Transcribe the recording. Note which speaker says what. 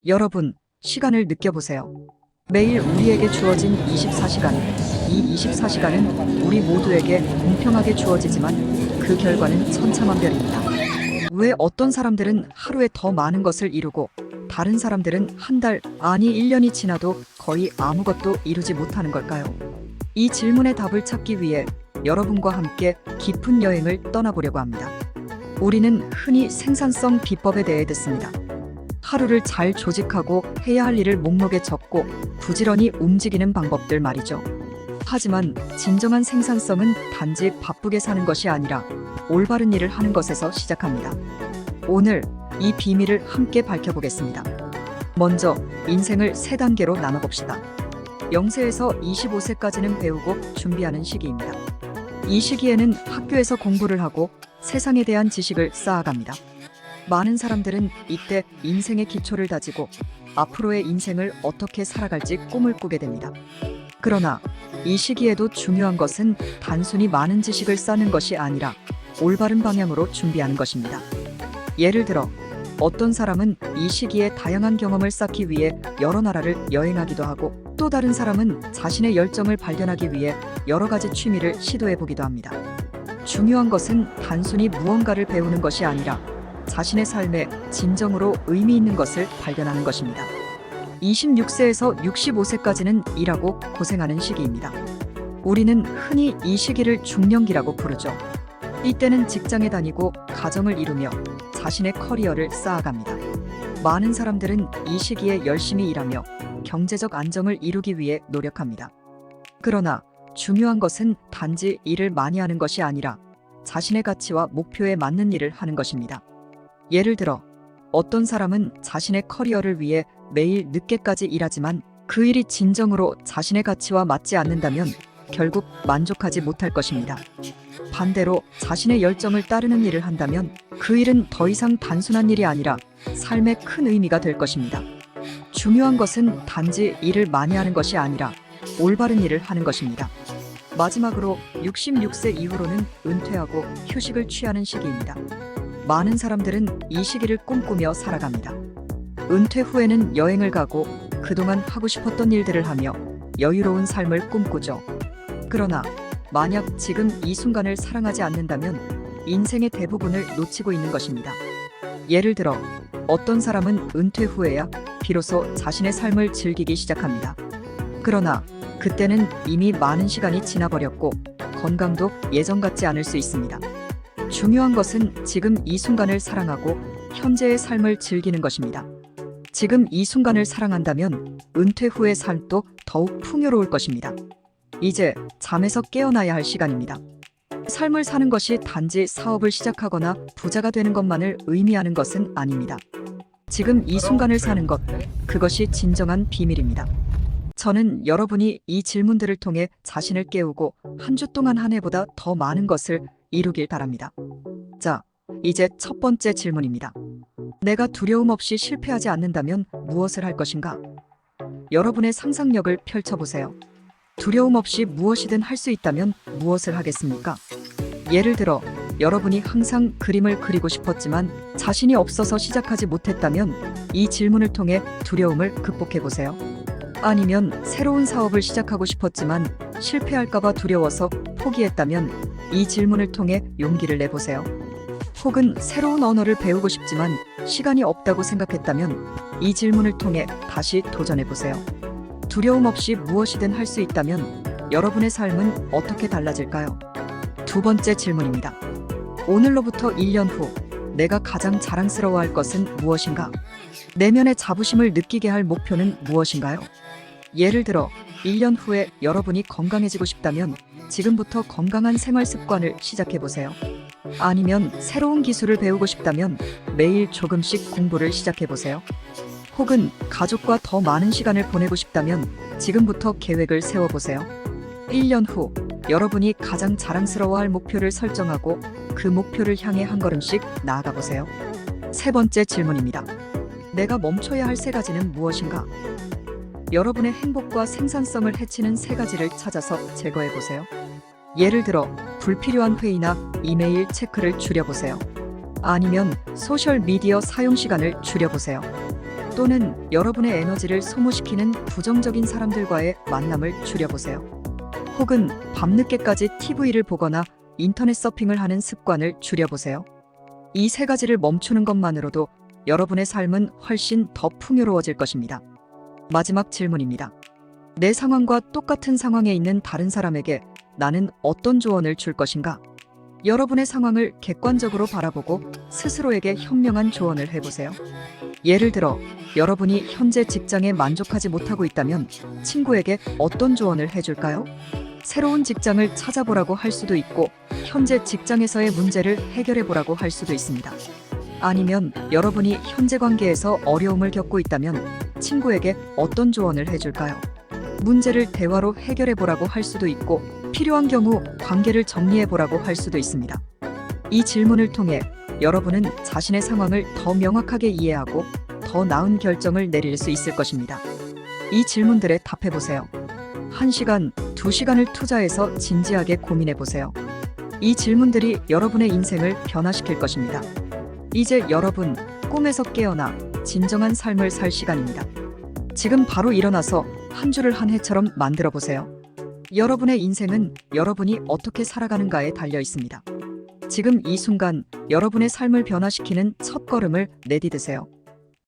Speaker 1: 여러분, 시간을 느껴보세요. 매일 우리에게 주어진 24시간, 이 24시간은 우리 모두에게 공평하게 주어지지만 그 결과는 천차만별입니다. 왜 어떤 사람들은 하루에 더 많은 것을 이루고 다른 사람들은 한 달, 아니 1년이 지나도 거의 아무것도 이루지 못하는 걸까요? 이 질문의 답을 찾기 위해 여러분과 함께 깊은 여행을 떠나보려고 합니다. 우리는 흔히 생산성 비법에 대해 듣습니다. 하루를 잘 조직하고 해야 할 일을 목록에 적고 부지런히 움직이는 방법들 말이죠. 하지만 진정한 생산성은 단지 바쁘게 사는 것이 아니라 올바른 일을 하는 것에서 시작합니다. 오늘 이 비밀을 함께 밝혀보겠습니다. 먼저 인생을 3단계로 나눠봅시다. 0세에서 25세까지는 배우고 준비하는 시기입니다. 이 시기에는 학교에서 공부를 하고 세상에 대한 지식을 쌓아갑니다. 많은 사람들은 이때 인생의 기초를 다지고 앞으로의 인생을 어떻게 살아갈지 꿈을 꾸게 됩니다. 그러나 이 시기에도 중요한 것은 단순히 많은 지식을 쌓는 것이 아니라 올바른 방향으로 준비하는 것입니다. 예를 들어 어떤 사람은 이 시기에 다양한 경험을 쌓기 위해 여러 나라를 여행하기도 하고 또 다른 사람은 자신의 열정을 발견하기 위해 여러 가지 취미를 시도해보기도 합니다. 중요한 것은 단순히 무언가를 배우는 것이 아니라 자신의 삶에 진정으로 의미 있는 것을 발견하는 것입니다. 26세에서 65세까지는 일하고 고생하는 시기입니다. 우리는 흔히 이 시기를 중년기라고 부르죠. 이때는 직장에 다니고 가정을 이루며 자신의 커리어를 쌓아갑니다. 많은 사람들은 이 시기에 열심히 일하며 경제적 안정을 이루기 위해 노력합니다. 그러나 중요한 것은 단지 일을 많이 하는 것이 아니라 자신의 가치와 목표에 맞는 일을 하는 것입니다. 예를 들어 어떤 사람은 자신의 커리어를 위해 매일 늦게까지 일하지만 그 일이 진정으로 자신의 가치와 맞지 않는다면 결국 만족하지 못할 것입니다. 반대로 자신의 열정을 따르는 일을 한다면 그 일은 더 이상 단순한 일이 아니라 삶에 큰 의미가 될 것입니다. 중요한 것은 단지 일을 많이 하는 것이 아니라 올바른 일을 하는 것입니다. 마지막으로 66세 이후로는 은퇴하고 휴식을 취하는 시기입니다. 많은 사람들은 이 시기를 꿈꾸며 살아갑니다. 은퇴 후에는 여행을 가고 그동안 하고 싶었던 일들을 하며 여유로운 삶을 꿈꾸죠. 그러나 만약 지금 이 순간을 사랑하지 않는다면 인생의 대부분을 놓치고 있는 것입니다. 예를 들어 어떤 사람은 은퇴 후에야 비로소 자신의 삶을 즐기기 시작합니다. 그러나 그때는 이미 많은 시간이 지나버렸고 건강도 예전 같지 않을 수 있습니다. 중요한 것은 지금 이 순간을 사랑하고 현재의 삶을 즐기는 것입니다. 지금 이 순간을 사랑한다면 은퇴 후의 삶도 더욱 풍요로울 것입니다. 이제 잠에서 깨어나야 할 시간입니다. 삶을 사는 것이 단지 사업을 시작하거나 부자가 되는 것만을 의미하는 것은 아닙니다. 지금 이 순간을 사는 것, 그것이 진정한 비밀입니다. 저는 여러분이 이 질문들을 통해 자신을 깨우고 한 주 동안 한 해보다 더 많은 것을 이루길 바랍니다. 자, 이제 첫 번째 질문입니다. 내가 두려움 없이 실패하지 않는다면 무엇을 할 것인가? 여러분의 상상력을 펼쳐보세요. 두려움 없이 무엇이든 할 수 있다면 무엇을 하겠습니까? 예를 들어 여러분이 항상 그림을 그리고 싶었지만 자신이 없어서 시작하지 못했다면 이 질문을 통해 두려움을 극복해보세요. 아니면 새로운 사업을 시작하고 싶었지만 실패할까봐 두려워서 포기했다면 이 질문을 통해 용기를 내보세요. 혹은 새로운 언어를 배우고 싶지만 시간이 없다고 생각했다면 이 질문을 통해 다시 도전해보세요. 두려움 없이 무엇이든 할 수 있다면 여러분의 삶은 어떻게 달라질까요? 두 번째 질문입니다. 오늘로부터 1년 후 내가 가장 자랑스러워할 것은 무엇인가? 내면의 자부심을 느끼게 할 목표는 무엇인가요? 예를 들어 1년 후에 여러분이 건강해지고 싶다면 지금부터 건강한 생활 습관을 시작해보세요. 아니면 새로운 기술을 배우고 싶다면 매일 조금씩 공부를 시작해보세요. 혹은 가족과 더 많은 시간을 보내고 싶다면 지금부터 계획을 세워보세요. 1년 후 여러분이 가장 자랑스러워할 목표를 설정하고 그 목표를 향해 한 걸음씩 나아가보세요. 세 번째 질문입니다. 내가 멈춰야 할 3가지는 무엇인가? 여러분의 행복과 생산성을 해치는 3가지를 찾아서 제거해보세요. 예를 들어 불필요한 회의나 이메일 체크를 줄여보세요. 아니면 소셜미디어 사용 시간을 줄여보세요. 또는 여러분의 에너지를 소모시키는 부정적인 사람들과의 만남을 줄여보세요. 혹은 밤늦게까지 TV를 보거나 인터넷 서핑을 하는 습관을 줄여보세요. 이 세 가지를 멈추는 것만으로도 여러분의 삶은 훨씬 더 풍요로워질 것입니다. 마지막 질문입니다. 내 상황과 똑같은 상황에 있는 다른 사람에게 나는 어떤 조언을 줄 것인가? 여러분의 상황을 객관적으로 바라보고 스스로에게 현명한 조언을 해보세요. 예를 들어, 여러분이 현재 직장에 만족하지 못하고 있다면 친구에게 어떤 조언을 해줄까요? 새로운 직장을 찾아보라고 할 수도 있고, 현재 직장에서의 문제를 해결해보라고 할 수도 있습니다. 아니면 여러분이 현재 관계에서 어려움을 겪고 있다면 친구에게 어떤 조언을 해줄까요? 문제를 대화로 해결해보라고 할 수도 있고, 필요한 경우 관계를 정리해보라고 할 수도 있습니다. 이 질문을 통해 여러분은 자신의 상황을 더 명확하게 이해하고 더 나은 결정을 내릴 수 있을 것입니다. 이 질문들에 답해보세요. 1시간, 2시간을 투자해서 진지하게 고민해보세요. 이 질문들이 여러분의 인생을 변화시킬 것입니다. 이제 여러분, 꿈에서 깨어나 진정한 삶을 살 시간입니다. 지금 바로 일어나서 한 주를 한 해처럼 만들어 보세요. 여러분의 인생은 여러분이 어떻게 살아가는가에 달려 있습니다. 지금 이 순간 여러분의 삶을 변화시키는 첫 걸음을 내디드세요.